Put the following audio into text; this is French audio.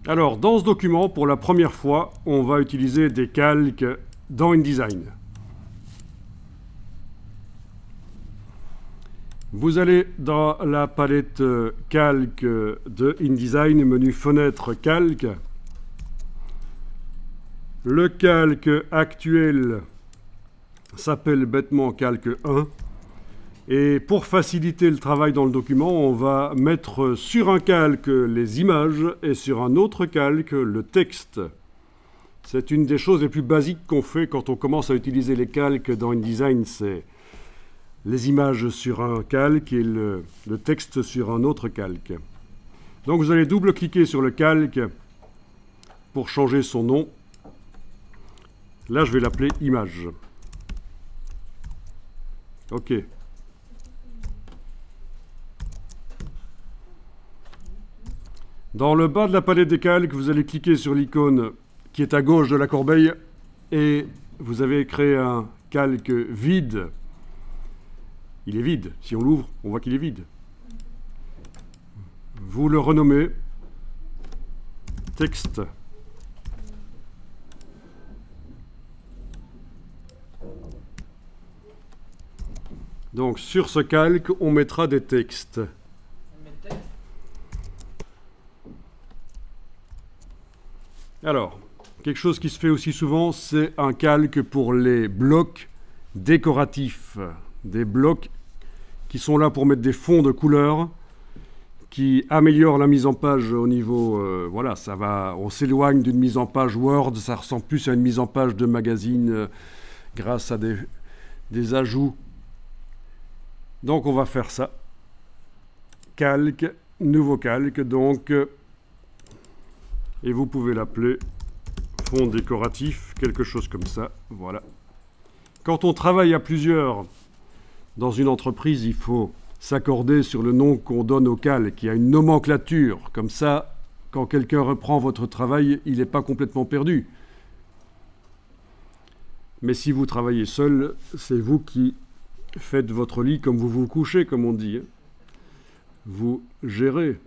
Alors, dans ce document, pour la première fois, on va utiliser des calques dans InDesign. Vous allez dans la palette calque de InDesign, menu fenêtre calque. Le calque actuel s'appelle bêtement calque 1. Et pour faciliter le travail dans le document, on va mettre sur un calque les images et sur un autre calque le texte. C'est une des choses les plus basiques qu'on fait quand on commence à utiliser les calques dans InDesign, c'est les images sur un calque et le texte sur un autre calque. Donc vous allez double-cliquer sur le calque pour changer son nom. Là, je vais l'appeler image. OK. Dans le bas de la palette des calques, vous allez cliquer sur l'icône qui est à gauche de la corbeille et vous avez créé un calque vide. Il est vide. Si on l'ouvre, on voit qu'il est vide. Vous le renommez texte. Donc sur ce calque, on mettra des textes. Alors, quelque chose qui se fait aussi souvent, c'est un calque pour les blocs décoratifs. Des blocs qui sont là pour mettre des fonds de couleurs, qui améliorent la mise en page au niveau... voilà, ça va, on s'éloigne d'une mise en page Word, ça ressemble plus à une mise en page de magazine grâce à des ajouts. Donc on va faire ça. Calque, nouveau calque, donc... et vous pouvez l'appeler fond décoratif, quelque chose comme ça, voilà. Quand on travaille à plusieurs dans une entreprise, il faut s'accorder sur le nom qu'on donne au calque. Il y a une nomenclature, comme ça, quand quelqu'un reprend votre travail, il n'est pas complètement perdu. Mais si vous travaillez seul, c'est vous qui faites votre lit comme vous vous couchez, comme on dit. Vous gérez.